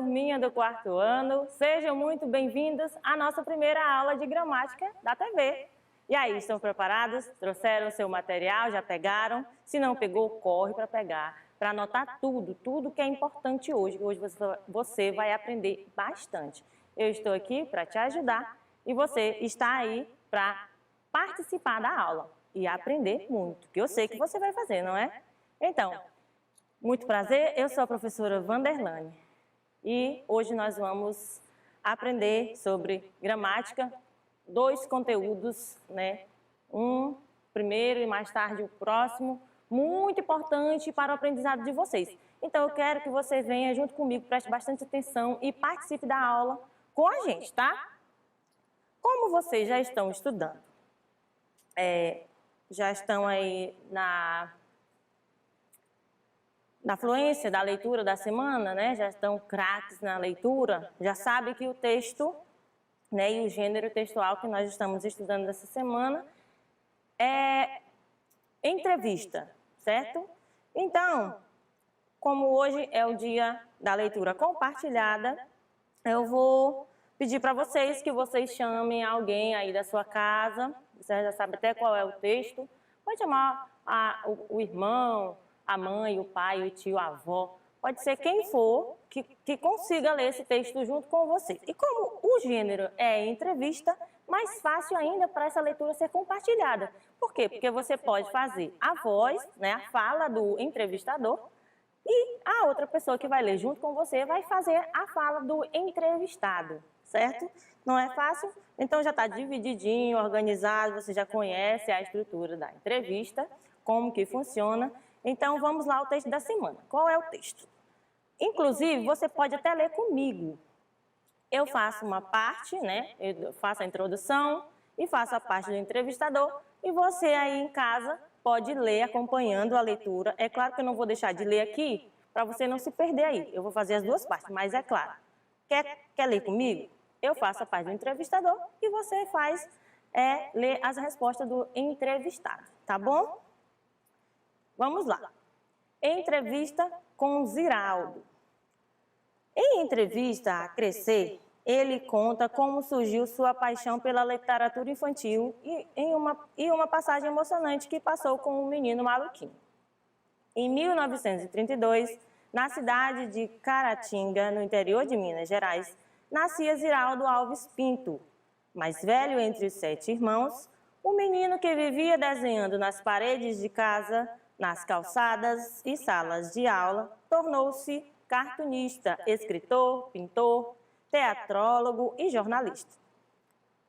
turminha do quarto ano, sejam muito bem-vindos à nossa primeira aula de gramática da TV. E aí, estão preparados? Trouxeram o seu material? Já pegaram? Se não pegou, corre para pegar, para anotar tudo que é importante hoje. Hoje você vai aprender bastante. Eu estou aqui para te ajudar e você está aí para participar da aula e aprender muito, que eu sei que você vai fazer, não é? Então, muito prazer, eu sou a professora Vanderlane e hoje nós vamos aprender sobre gramática, dois conteúdos, né? Um primeiro e mais tarde o próximo, muito importante para o aprendizado de vocês. Então eu quero que você venha junto comigo, preste bastante atenção e participe da aula com a gente, tá? Como vocês já estão estudando, já estão aí na fluência da leitura da semana, né? Já estão craques na leitura, já sabem que o texto, né, e o gênero textual que nós estamos estudando essa semana é entrevista, certo? Então, como hoje é o dia da leitura compartilhada, eu vou pedir para vocês que vocês chamem alguém aí da sua casa, você já sabe até qual é o texto, pode chamar o irmão, a mãe, o pai, o tio, a avó, pode ser quem for que consiga ler esse texto junto com vocês. E como o gênero é entrevista, mais fácil ainda para essa leitura ser compartilhada. Por quê? Porque você pode fazer a voz, né, a fala do entrevistador, e a outra pessoa que vai ler junto com você vai fazer a fala do entrevistado, certo? Não é fácil? Então já está divididinho, organizado, você já conhece a estrutura da entrevista, como que funciona. Então vamos lá ao texto da semana. Qual é o texto? Inclusive, você pode até ler comigo. Eu faço uma parte, né? Eu faço a introdução e faço a parte do entrevistador e você aí em casa pode ler acompanhando a leitura. É claro que eu não vou deixar de ler aqui para você não se perder aí. Eu vou fazer as duas partes, mas é claro. Quer ler comigo? Eu faço a parte do entrevistador e você faz ler as respostas do entrevistado, tá bom? Vamos lá. Entrevista com Ziraldo. Em entrevista a Crescer, ele conta como surgiu sua paixão pela literatura infantil e uma passagem emocionante que passou com o menino maluquinho. Em 1932, na cidade de Caratinga, no interior de Minas Gerais, nascia Ziraldo Alves Pinto. Mais velho entre os 7 irmãos, o menino que vivia desenhando nas paredes de casa, nas calçadas e salas de aula, tornou-se cartunista, escritor, pintor, teatrólogo e jornalista.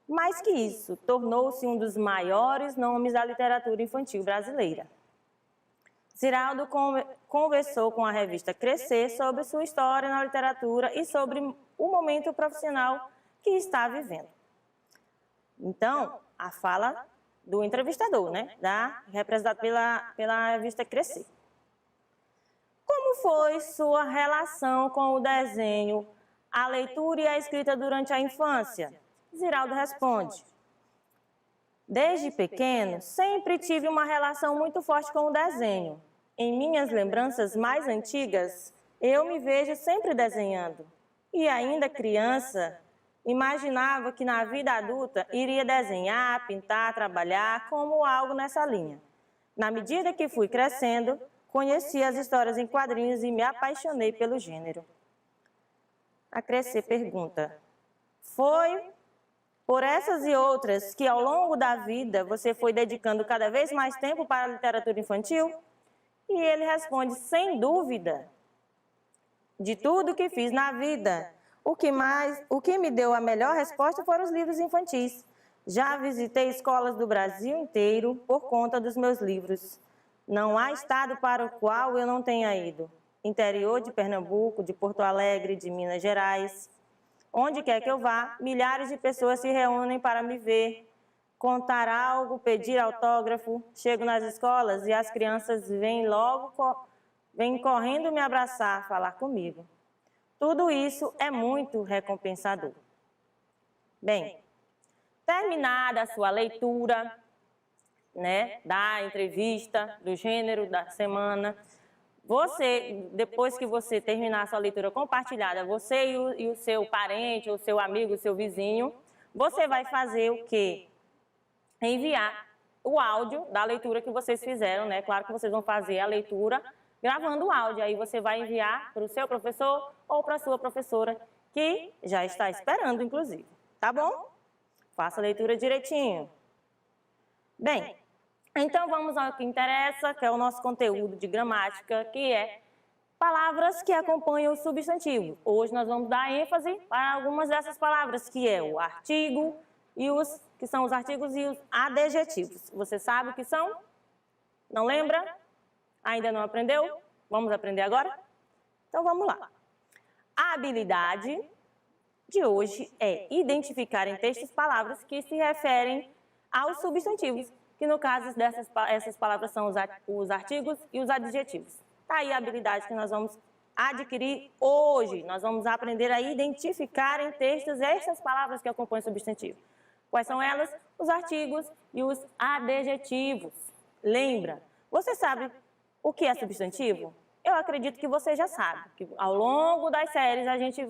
Mais que isso, tornou-se um dos maiores nomes da literatura infantil brasileira. Ziraldo conversou com a revista Crescer sobre sua história na literatura e sobre o momento profissional que está vivendo. Então, a fala do entrevistador, né, representado pela revista Crescer. Como foi sua relação com o desenho, a leitura e a escrita durante a infância? Ziraldo responde: desde pequeno, sempre tive uma relação muito forte com o desenho. Em minhas lembranças mais antigas, eu me vejo sempre desenhando. E ainda criança, imaginava que na vida adulta iria desenhar, pintar, trabalhar como algo nessa linha. Na medida que fui crescendo, conheci as histórias em quadrinhos e me apaixonei pelo gênero. A Crescer pergunta: foi por essas e outras que ao longo da vida você foi dedicando cada vez mais tempo para a literatura infantil? E ele responde: sem dúvida. De tudo que fiz na vida, o que me deu a melhor resposta foram os livros infantis. Já visitei escolas do Brasil inteiro por conta dos meus livros. Não há estado para o qual eu não tenha ido. Interior de Pernambuco, de Porto Alegre, de Minas Gerais. Onde quer que eu vá, milhares de pessoas se reúnem para me ver, contar algo, pedir autógrafo. Chego nas escolas e as crianças vêm correndo me abraçar, falar comigo. Tudo isso é muito recompensador. Bem, terminada a sua leitura, né, da entrevista, do gênero da semana, Depois que você terminar a sua leitura compartilhada, você e o seu parente, o seu amigo, o seu vizinho, você vai fazer o quê? Enviar o áudio da leitura que vocês fizeram, né? Claro que vocês vão fazer a leitura gravando o áudio. Aí você vai enviar para o seu professor ou para a sua professora, que já está esperando, inclusive. Tá bom? Faça a leitura direitinho. Bem, então vamos ao que interessa, que é o nosso conteúdo de gramática, que é palavras que acompanham o substantivo. Hoje nós vamos dar ênfase para algumas dessas palavras, que é o artigo e que são os artigos e os adjetivos. Você sabe o que são? Não lembra? Ainda não aprendeu? Vamos aprender agora? Então vamos lá. A habilidade de hoje é identificar em textos palavras que se referem aos substantivos, que no caso essas palavras são os artigos e os adjetivos. Está aí a habilidade que nós vamos adquirir hoje. Nós vamos aprender a identificar em textos essas palavras que acompanham o substantivo. Quais são elas? Os artigos e os adjetivos. Lembra? Você sabe o que é substantivo? Eu acredito que você já sabe, que ao longo das séries a gente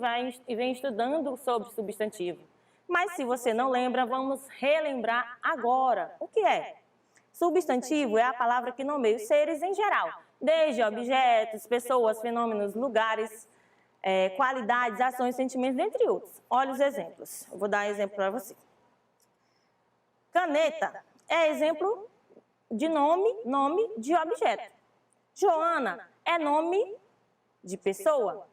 vem estudando sobre substantivo. Mas se você não lembra, vamos relembrar agora. O que é? Substantivo é a palavra que nomeia os seres em geral, desde objetos, pessoas, fenômenos, lugares, qualidades, ações, sentimentos, entre outros. Olha os exemplos. Eu vou dar um exemplo para você. Caneta é exemplo de nome de objeto. Joana é nome de pessoa.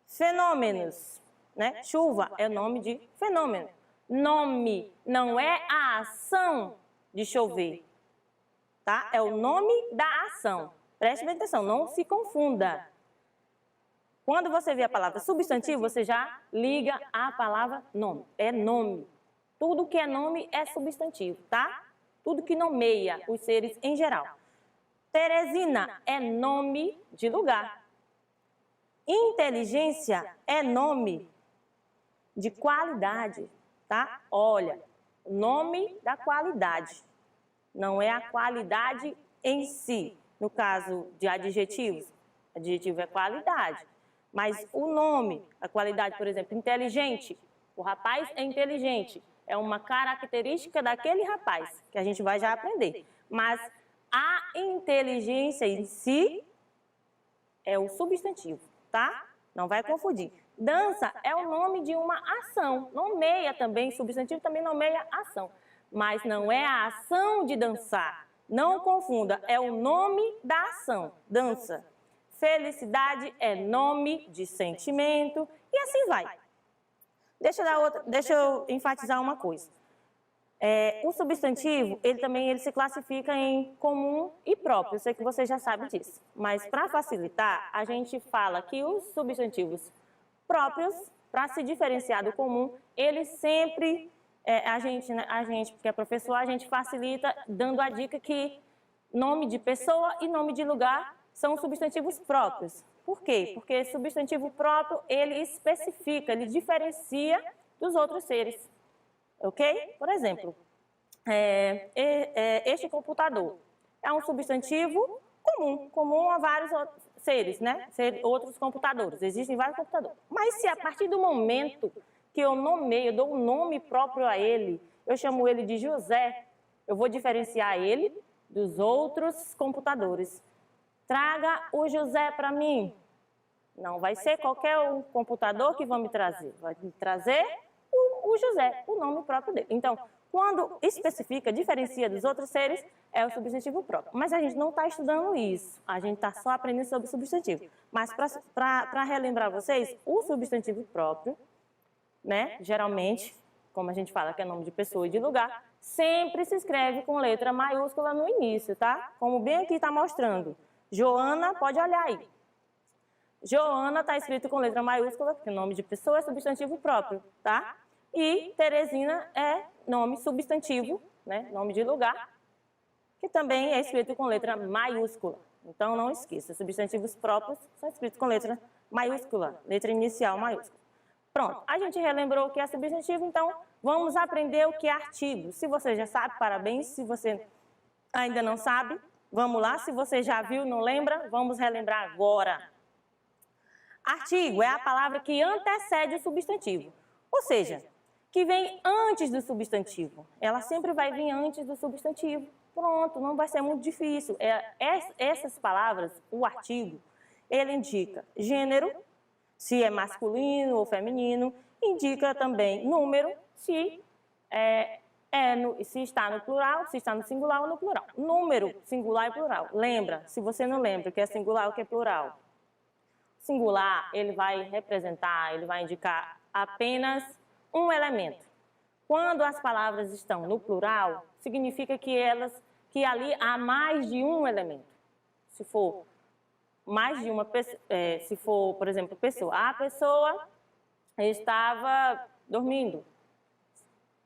Fenômenos, né? Chuva é nome de fenômeno. Nome não é a ação de chover, tá? É o nome da ação. Preste bem atenção, não se confunda. Quando você vê a palavra substantivo, você já liga a palavra nome. É nome. Tudo que é nome é substantivo, tá? Tudo que nomeia os seres em geral. Teresina é nome de lugar. Inteligência é nome de qualidade, tá? Olha, nome da qualidade. Não é a qualidade em si. No caso de adjetivos, adjetivo é qualidade. Mas o nome, a qualidade, por exemplo, inteligente. O rapaz é inteligente. É uma característica daquele rapaz, que a gente vai já aprender. Mas a inteligência em si é o substantivo, tá? Não vai confundir. Dança é o nome de uma ação. Nomeia também, substantivo também nomeia ação. Mas não é a ação de dançar. Não confunda, é o nome da ação, dança. Felicidade é nome de sentimento e assim vai. Deixa eu enfatizar uma coisa. O substantivo, ele se classifica em comum e próprio. Eu sei que você já sabe disso. Mas, para facilitar, a gente fala que os substantivos próprios, para se diferenciar do comum, eles sempre, a gente, porque é professor, a gente facilita dando a dica que nome de pessoa e nome de lugar são substantivos próprios. Por quê? Porque substantivo próprio, ele especifica, ele diferencia dos outros seres. Ok? Por exemplo, este computador é um substantivo comum a vários outros seres, né? Outros computadores. Existem vários computadores. Mas se a partir do momento que eu nomeio, eu dou um nome próprio a ele, eu chamo ele de José, eu vou diferenciar ele dos outros computadores. Traga o José para mim. Não vai ser qualquer computador que vai me trazer. Vai me trazer o José, o nome próprio dele. Então, quando especifica, diferencia dos outros seres, é o substantivo próprio. Mas a gente não está estudando isso. A gente está só aprendendo sobre o substantivo. Mas para relembrar vocês, o substantivo próprio, né, geralmente, como a gente fala que é nome de pessoa e de lugar, sempre se escreve com letra maiúscula no início, tá? Como bem aqui está mostrando. Joana, pode olhar aí. Joana está escrito com letra maiúscula, porque nome de pessoa é substantivo próprio, tá? E Teresina é nome substantivo, né? Nome de lugar, que também é escrito com letra maiúscula. Então, não esqueça, substantivos próprios são escritos com letra maiúscula, letra inicial maiúscula. Pronto, a gente relembrou o que é substantivo, então vamos aprender o que é artigo. Se você já sabe, parabéns. Se você ainda não sabe, Vamos lá, se você já viu, não lembra, vamos relembrar agora. Artigo é a palavra que antecede o substantivo, ou seja, que vem antes do substantivo. Ela sempre vai vir antes do substantivo. Pronto, não vai ser muito difícil. Essas palavras, o artigo, ele indica gênero, se é masculino ou feminino, indica também número, se está no plural, se está no singular ou no plural. Número, singular e plural. Lembra, se você não lembra o que é singular ou o que é plural. Singular, ele vai representar, ele vai indicar apenas um elemento. Quando as palavras estão no plural, significa que ali há mais de um elemento. Se for mais de uma pessoa, se for, por exemplo, pessoa, a pessoa estava dormindo.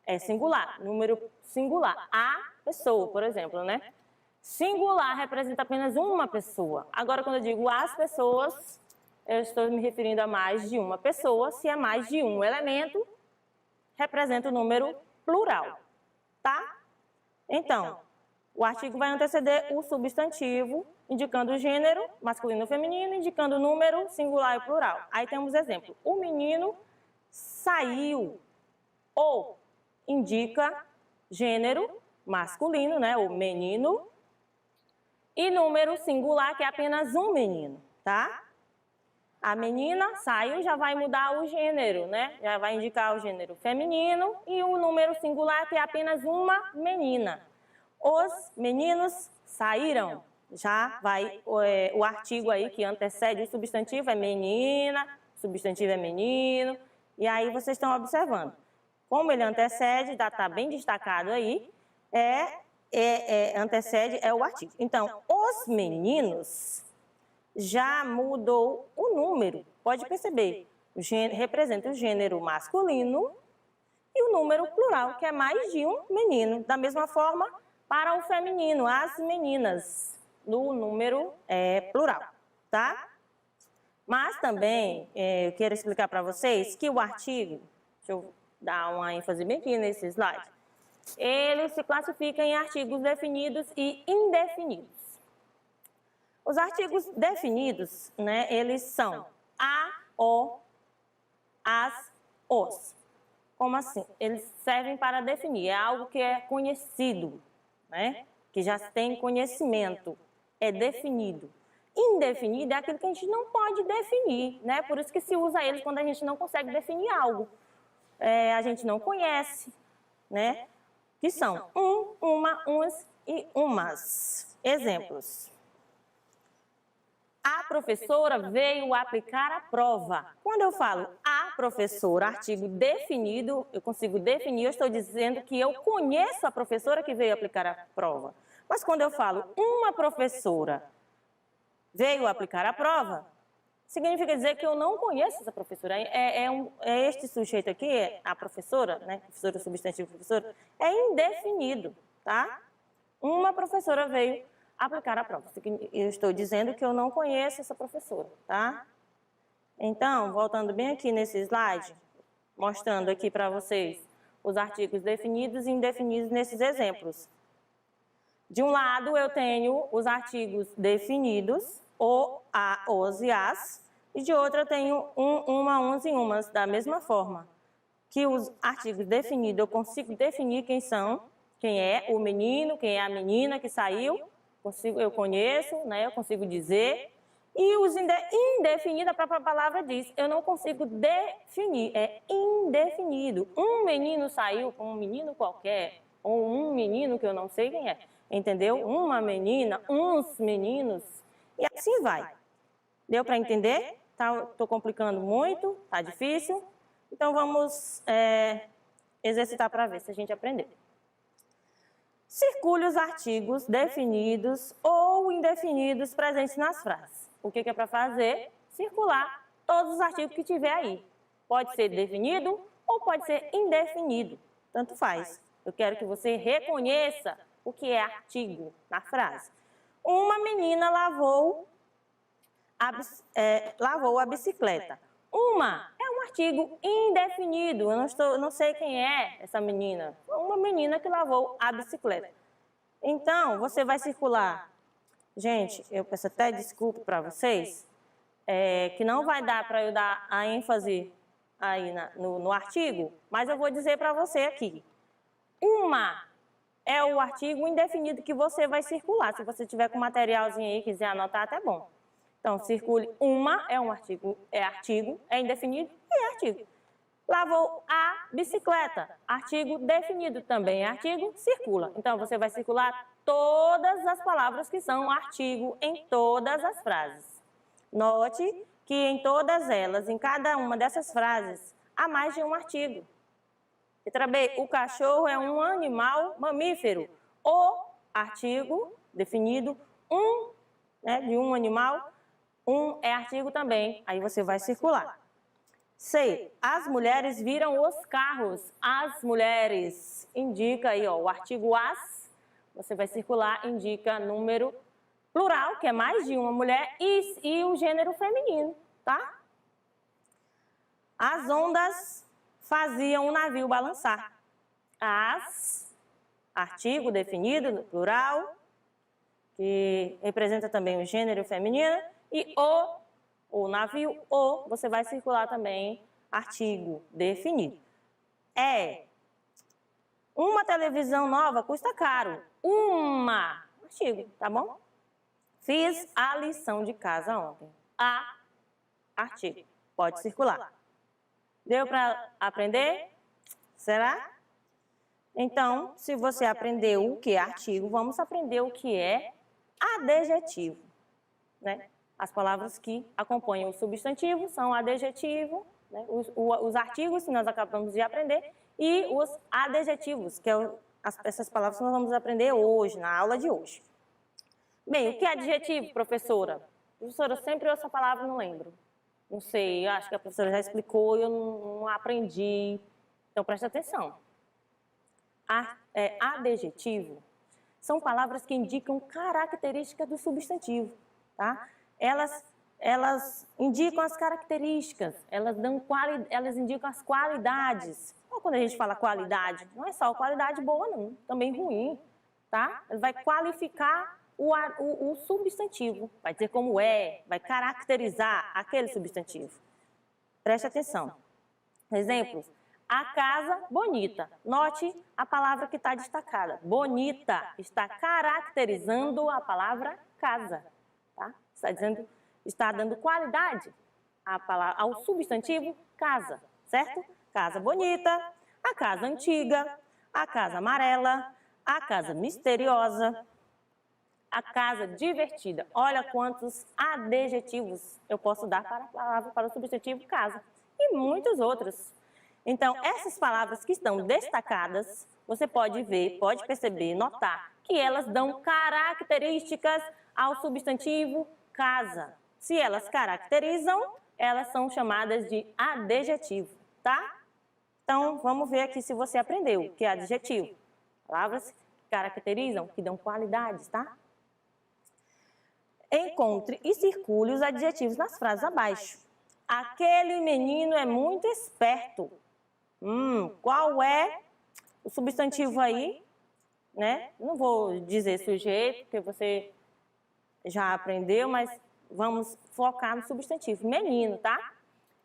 É singular, número singular. A pessoa, por exemplo, né? Singular representa apenas uma pessoa. Agora, quando eu digo as pessoas, eu estou me referindo a mais de uma pessoa. Se é mais de um elemento, representa o número plural, tá? Então, o artigo vai anteceder o substantivo, indicando o gênero, masculino ou feminino, indicando o número, singular e plural. Aí temos exemplo. O menino saiu. Ou indica gênero, masculino, né? O menino. E número singular, que é apenas um menino, tá? A menina saiu, já vai mudar o gênero, né? Já vai indicar o gênero feminino e o número singular, que é apenas uma menina. Os meninos saíram. Já vai o artigo aí que antecede o substantivo é menina, o substantivo é menino. E aí vocês estão observando. Como ele antecede, está bem destacado aí, antecede é o artigo. Então, os meninos já mudou o número. Pode perceber, representa o gênero masculino e o número plural, que é mais de um menino. Da mesma forma, para o feminino, as meninas, no número plural, tá? Mas também, eu quero explicar para vocês que o artigo, deixa eu dar uma ênfase bem aqui nesse slide, ele se classifica em artigos definidos e indefinidos. Os artigos definidos, né, eles são a, o, as, os. Como assim? Eles servem para definir, é algo que é conhecido, né, que já tem conhecimento, é definido. Indefinido é aquilo que a gente não pode definir, né, por isso que se usa eles quando a gente não consegue definir algo. A gente não conhece, né, que são uma, uns e umas. Exemplos. A professora veio aplicar a prova. Quando eu falo a professora, artigo definido, eu consigo definir, eu estou dizendo que eu conheço a professora que veio aplicar a prova. Mas quando eu falo uma professora veio aplicar a prova, significa dizer que eu não conheço essa professora. Este sujeito aqui, a professora, né? Professora, substantivo professora, é indefinido, tá? Uma professora veio aplicar a prova. Eu estou dizendo que eu não conheço essa professora, tá? Então, voltando bem aqui nesse slide, mostrando aqui para vocês os artigos definidos e indefinidos nesses exemplos. De um lado, eu tenho os artigos definidos, o, a, os e as, e de outro eu tenho uma, uns e umas, da mesma forma. Que os artigos definidos, eu consigo definir quem são, quem é o menino, quem é a menina que saiu, eu conheço, né, eu consigo dizer. E os indefinidos, a própria palavra diz, eu não consigo definir, é indefinido. Um menino saiu com um menino qualquer, ou um menino que eu não sei quem é, entendeu? Uma menina, uns meninos, e assim vai. Deu para entender? Estou complicando muito, está difícil. Então vamos exercitar para ver se a gente aprendeu. Circule os artigos definidos ou indefinidos presentes nas frases. O que é para fazer? Circular todos os artigos que tiver aí. Pode ser definido ou pode ser indefinido. Tanto faz. Eu quero que você reconheça o que é artigo na frase. Uma menina lavou a bicicleta. Uma é um artigo indefinido, eu não sei quem é essa menina. Uma menina que lavou a bicicleta. Então, você vai circular Gente, eu peço até desculpa para vocês, que não vai dar para eu dar a ênfase aí no artigo, mas eu vou dizer para você aqui. Uma é o artigo indefinido que você vai circular. Se você tiver com materialzinho aí, quiser anotar, até bom. Então, circule uma, é artigo, é indefinido e é artigo. Lavou a bicicleta, artigo definido, também é artigo, circula. Então, você vai circular todas as palavras que são artigo em todas as frases. Note que em todas elas, em cada uma dessas frases, há mais de um artigo. Letra B, o cachorro é um animal mamífero. O artigo definido, de um animal, é artigo também. Aí você vai circular. C, as mulheres viram os carros. As mulheres, indica aí, ó, o artigo as, você vai circular, indica número plural, que é mais de uma mulher, e o gênero feminino, tá? As ondas faziam o navio balançar. As, artigo definido no plural, que representa também o gênero feminino, e o navio, você vai circular também artigo definido. Uma televisão nova custa caro. Artigo, tá bom? Fiz a lição de casa ontem. Artigo, pode circular. Deu para aprender? Será? Então, se você aprendeu o que é artigo, vamos aprender o que é adjetivo, né? As palavras que acompanham o substantivo são adjetivo, né? Os artigos que nós acabamos de aprender e os adjetivos, que essas palavras que nós vamos aprender hoje, na aula de hoje. Bem, o que é adjetivo, professora? Professora, eu sempre ouço essa palavra e não lembro. Não sei, eu acho que a professora já explicou e eu não aprendi. Então, presta atenção. Adjetivo são palavras que indicam características do substantivo, tá? Elas indicam as características, elas indicam as qualidades. Então, quando a gente fala qualidade, não é só qualidade boa, não, também ruim, tá? Ele vai qualificar o substantivo, vai dizer como vai caracterizar aquele substantivo. Preste atenção. Exemplos. A casa bonita. Note a palavra que está destacada. Bonita está caracterizando a palavra casa. Tá? Está dando qualidade ao substantivo casa, certo? Casa bonita, a casa antiga, a casa amarela, a casa misteriosa, a casa divertida. Olha quantos adjetivos eu posso dar para a palavra, para o substantivo casa. E muitos outros. Então, essas palavras que estão destacadas, você pode ver, pode perceber, notar que elas dão características ao substantivo casa. Se elas caracterizam, elas são chamadas de adjetivo, tá? Então, vamos ver aqui se você aprendeu o que é adjetivo. Palavras que caracterizam, que dão qualidades, tá? Encontre e circule os adjetivos nas frases abaixo. Aquele menino é muito esperto. Qual é o substantivo aí? Né? Não vou dizer sujeito, porque você já aprendeu, mas vamos focar no substantivo. Menino, tá?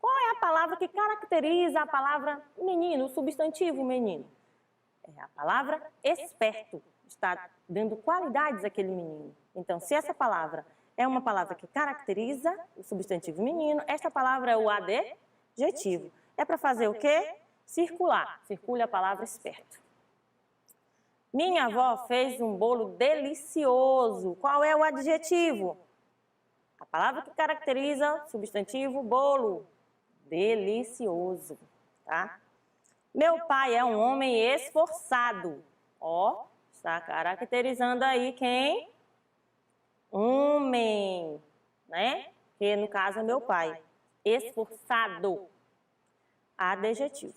Qual é a palavra que caracteriza a palavra menino, o substantivo menino? É a palavra esperto. Está dando qualidades àquele menino. Então, se essa palavra é uma palavra que caracteriza o substantivo menino, esta palavra é o adjetivo. É para fazer o quê? Circular. Circule a palavra esperto. Minha avó fez um bolo delicioso. Qual é o adjetivo? A palavra que caracteriza o substantivo bolo. Delicioso, tá? Meu pai é um homem esforçado. Ó, está caracterizando aí quem? Homem, né? Que no caso é meu pai. Esforçado. Adjetivo.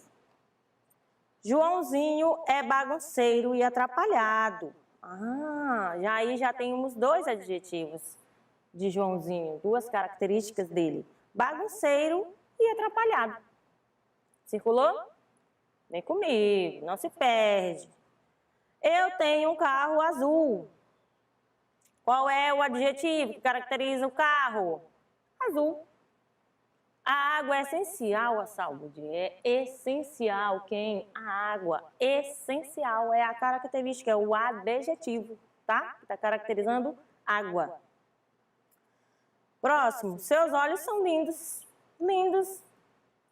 Joãozinho é bagunceiro e atrapalhado. Aí já temos dois adjetivos de Joãozinho, duas características dele. Bagunceiro e atrapalhado. Circulou? Vem comigo, não se perde. Eu tenho um carro azul. Qual é o adjetivo que caracteriza o carro? Azul. A água é essencial à saúde. É essencial quem? A água. Essencial é a característica, é o adjetivo, tá? Que está caracterizando água. Próximo. Seus olhos são lindos. Lindos.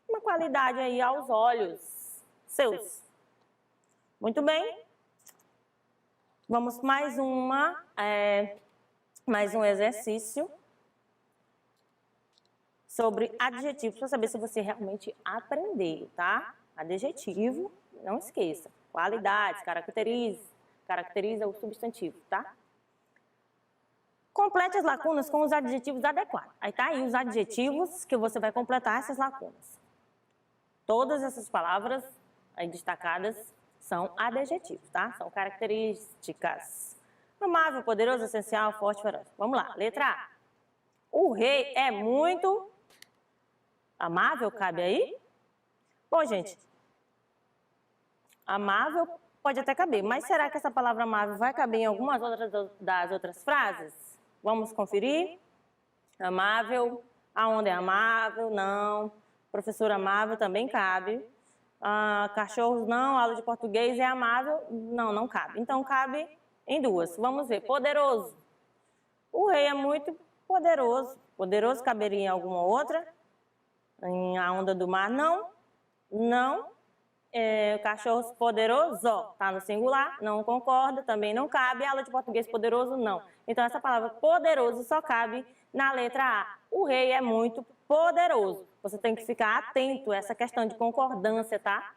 Uma qualidade aí aos olhos seus. Muito bem. Vamos mais um exercício sobre adjetivos, para saber se você realmente aprendeu, tá? Adjetivo, não esqueça. Qualidades, caracteriza o substantivo, tá? Complete as lacunas com os adjetivos adequados. Aí tá aí os adjetivos que você vai completar essas lacunas. Todas essas palavras aí destacadas são adjetivos, tá? São características. Amável, poderoso, essencial, forte, feroz. Vamos lá, letra A. O rei é muito amável, cabe aí? Bom, gente, amável pode até caber, mas será que essa palavra amável vai caber em algumas das outras frases? Vamos conferir? Amável, aonde é amável? Não. Professor amável também cabe. Cachorros não, aula de português é amável? Não, não cabe. Então cabe em duas. Vamos ver, poderoso. O rei é muito poderoso. Poderoso caberia em alguma outra? Em A Onda do Mar, não. Não. Cachorros poderoso, tá no singular, não concorda, também não cabe. Aula de português poderoso, não. Então essa palavra poderoso só cabe na letra A. O rei é muito poderoso. Você tem que ficar atento a essa questão de concordância, tá?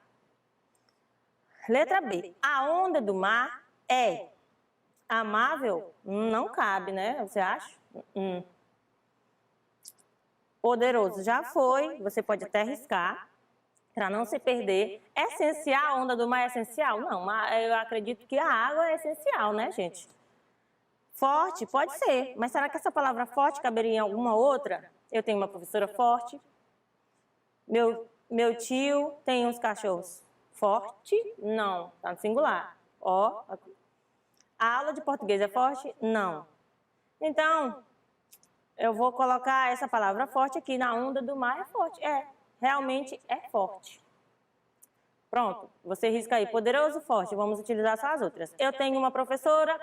Letra B. A onda do mar é amável? Não cabe, né? Você acha? Poderoso já foi, você pode até arriscar, para não se perder. Essencial, a onda do mar é essencial? Não, eu acredito que a água é essencial, né, gente? Forte, pode ser, mas será que essa palavra forte caberia em alguma outra? Eu tenho uma professora forte, meu tio tem uns cachorros. Forte? Não, tá no singular. A aula de português é forte? Não. Então, eu vou colocar essa palavra forte aqui, na onda do mar é forte. Realmente é forte. Pronto, você risca aí, poderoso, forte, vamos utilizar só as outras. Eu tenho uma professora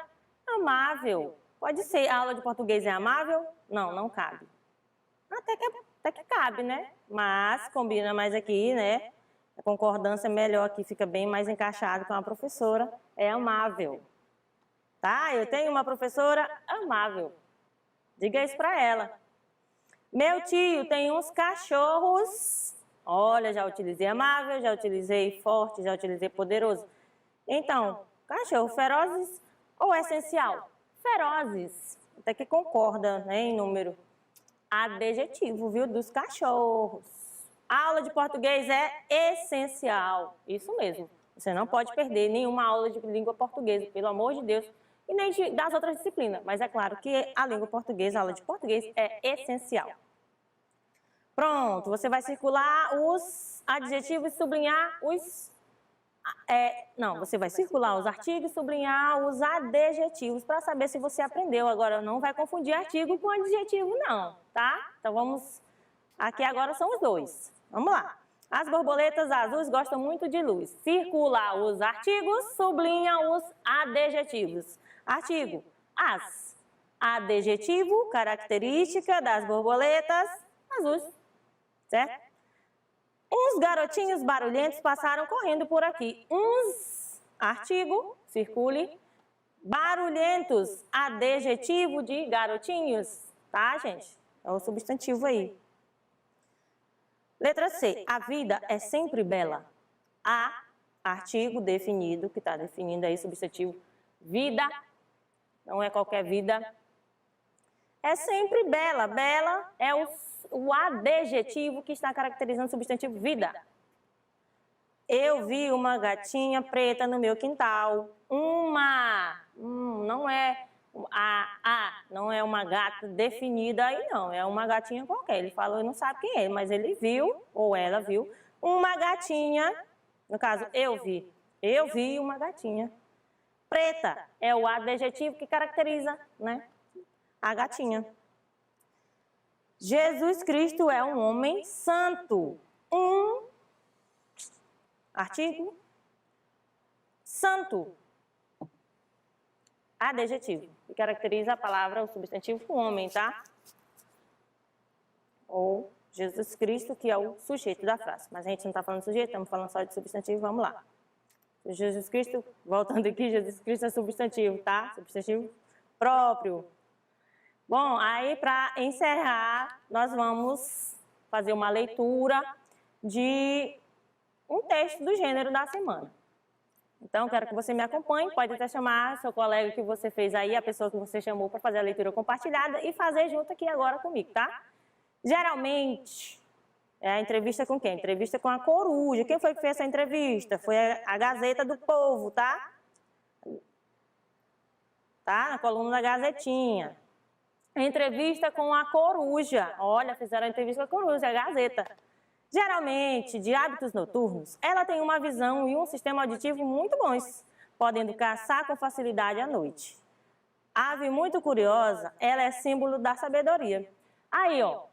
amável. Pode ser, a aula de português é amável? Não, não cabe. Até que cabe, né? Mas combina mais aqui, né? A concordância é melhor aqui, fica bem mais encaixado com a professora, é amável. Tá? Eu tenho uma professora amável. Diga isso para ela. Meu tio tem uns cachorros. Olha, já utilizei amável, já utilizei forte, já utilizei poderoso. Então, cachorro ferozes ou essencial? Ferozes. Até que concorda, né, em número. Adjetivo, viu, dos cachorros. A aula de português é essencial. Isso mesmo. Você não pode perder nenhuma aula de língua portuguesa, pelo amor de Deus. E nem das outras disciplinas. Mas é claro que a língua portuguesa, a aula de português é essencial. Pronto, você vai circular os adjetivos e sublinhar os... você vai circular os artigos e sublinhar os adjetivos para saber se você aprendeu. Agora, não vai confundir artigo com adjetivo, não, tá? Então, vamos... Aqui agora são os dois. Vamos lá. As borboletas azuis gostam muito de luz. Circular os artigos, sublinha os adjetivos. Artigo, as. Adjetivo, característica das borboletas azuis. Certo? Uns garotinhos barulhentos passaram correndo por aqui. Uns, artigo, circule. Barulhentos, adjetivo de garotinhos. Tá, gente? É o substantivo aí. Letra C. A vida é sempre bela. A, artigo definido, que está definindo aí substantivo. Vida, não é qualquer vida. É sempre bela. Bela é o adjetivo que está caracterizando o substantivo vida. Eu vi uma gatinha preta no meu quintal. Não é não é uma gata definida aí não, é uma gatinha qualquer. Ele falou e não sabe quem é, mas ele viu, ou ela viu, uma gatinha, no caso eu vi uma gatinha. Preta é o adjetivo que caracteriza, né, A gatinha. Jesus Cristo é um homem santo. Um artigo. Santo. Adjetivo. Que caracteriza a palavra, o substantivo, o homem, tá? Ou Jesus Cristo, que é o sujeito da frase. Mas a gente não está falando de sujeito, estamos falando só de substantivo, vamos lá. Jesus Cristo, voltando aqui, Jesus Cristo é substantivo, tá? Substantivo próprio. Bom, aí para encerrar, nós vamos fazer uma leitura de um texto do gênero da semana. Então, quero que você me acompanhe, pode até chamar seu colega que você fez aí, a pessoa que você chamou para fazer a leitura compartilhada e fazer junto aqui agora comigo, tá? Geralmente, é a entrevista com quem? Entrevista com a Coruja. Quem foi que fez essa entrevista? Foi a Gazeta do Povo, tá? Tá? Na coluna da Gazetinha. Entrevista com a Coruja. Olha, fizeram a entrevista com a Coruja, a Gazeta. Geralmente, de hábitos noturnos, ela tem uma visão e um sistema auditivo muito bons, podendo caçar com facilidade à noite. Ave muito curiosa, ela é símbolo da sabedoria. Aí, ó.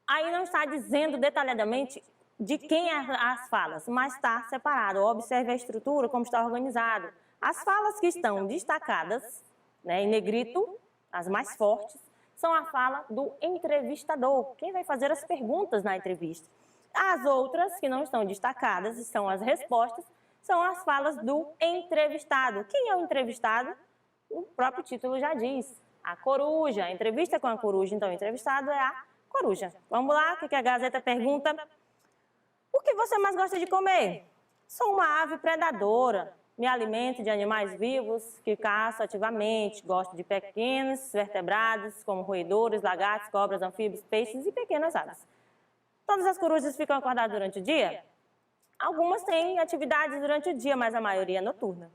Aí não está dizendo detalhadamente de quem é as falas, mas está separado. Observe a estrutura, como está organizado. As falas que estão destacadas, né, em negrito, as mais fortes, são a fala do entrevistador, quem vai fazer as perguntas na entrevista. As outras, que não estão destacadas, e são as respostas, são as falas do entrevistado. Quem é o entrevistado? O próprio título já diz. A Coruja, a entrevista com a Coruja. Então, o entrevistado é a Coruja. Vamos lá, o que a Gazeta pergunta? O que você mais gosta de comer? Sou uma ave predadora. Me alimento de animais vivos que caço ativamente. Gosto de pequenos vertebrados, como roedores, lagartos, cobras, anfíbios, peixes e pequenas aves. Todas as corujas ficam acordadas durante o dia? Algumas têm atividades durante o dia, mas a maioria é noturna.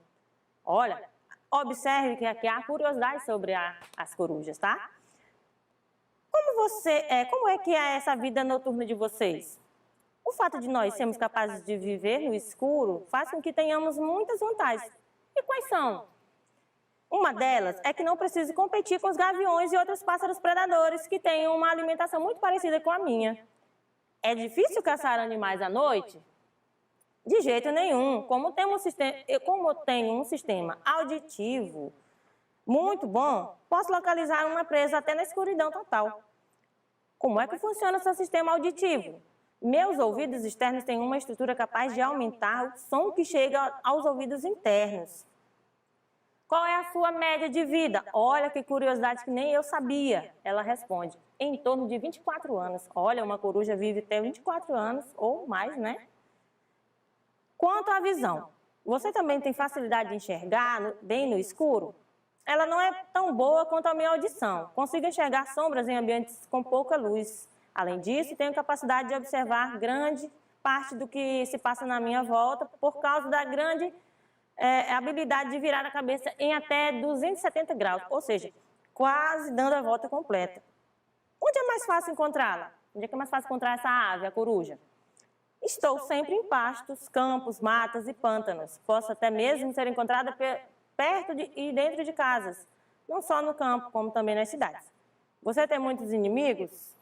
Olha, observe que aqui há curiosidade sobre as corujas, tá? Como é que é essa vida noturna de vocês? O fato de nós sermos capazes de viver no escuro faz com que tenhamos muitas vantagens. E quais são? Uma delas é que não precisa competir com os gaviões e outros pássaros predadores que têm uma alimentação muito parecida com a minha. É difícil caçar animais à noite? De jeito nenhum. Como eu tenho um sistema auditivo muito bom, posso localizar uma presa até na escuridão total. Como é que funciona o seu sistema auditivo? Meus ouvidos externos têm uma estrutura capaz de aumentar o som que chega aos ouvidos internos. Qual é a sua média de vida? Olha que curiosidade que nem eu sabia. Ela responde, em torno de 24 anos. Olha, uma coruja vive até 24 anos ou mais, né? Quanto à visão, você também tem facilidade de enxergar bem no escuro? Ela não é tão boa quanto a minha audição. Consigo enxergar sombras em ambientes com pouca luz. Além disso, tenho capacidade de observar grande parte do que se passa na minha volta por causa da grande habilidade de virar a cabeça em até 270 graus, ou seja, quase dando a volta completa. Onde é mais fácil encontrá-la? Onde é que é mais fácil encontrar essa ave, a coruja? Estou sempre em pastos, campos, matas e pântanos. Posso até mesmo ser encontrada perto e dentro de casas, não só no campo, como também nas cidades. Você tem muitos inimigos?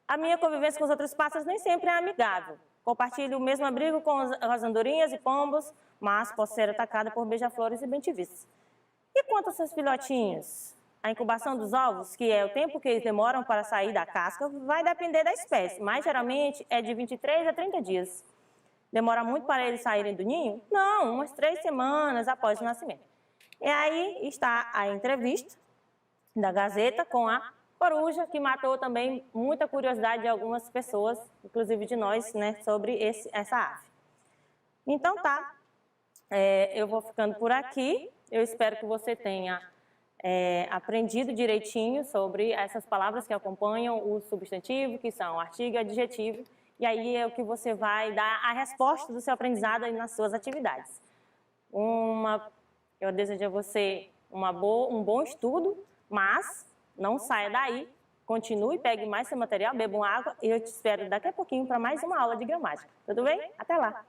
A minha convivência com os outros pássaros nem sempre é amigável. Compartilho o mesmo abrigo com as andorinhas e pombos, mas posso ser atacada por beija-flores e bem-te-vis. E quanto aos seus filhotinhos? A incubação dos ovos, que é o tempo que eles demoram para sair da casca, vai depender da espécie, mas geralmente é de 23 a 30 dias. Demora muito para eles saírem do ninho? Não, umas 3 semanas após o nascimento. E aí está a entrevista da Gazeta com a coruja, que matou também muita curiosidade de algumas pessoas, inclusive de nós, né, sobre essa ave. Então tá, eu vou ficando por aqui. Eu espero que você tenha aprendido direitinho sobre essas palavras que acompanham o substantivo, que são artigo e adjetivo, e aí é o que você vai dar a resposta do seu aprendizado aí nas suas atividades. Eu desejo a você um bom estudo, mas não saia daí, continue, pegue mais seu material, beba água e eu te espero daqui a pouquinho para mais uma aula de gramática. Tudo bem? Até lá!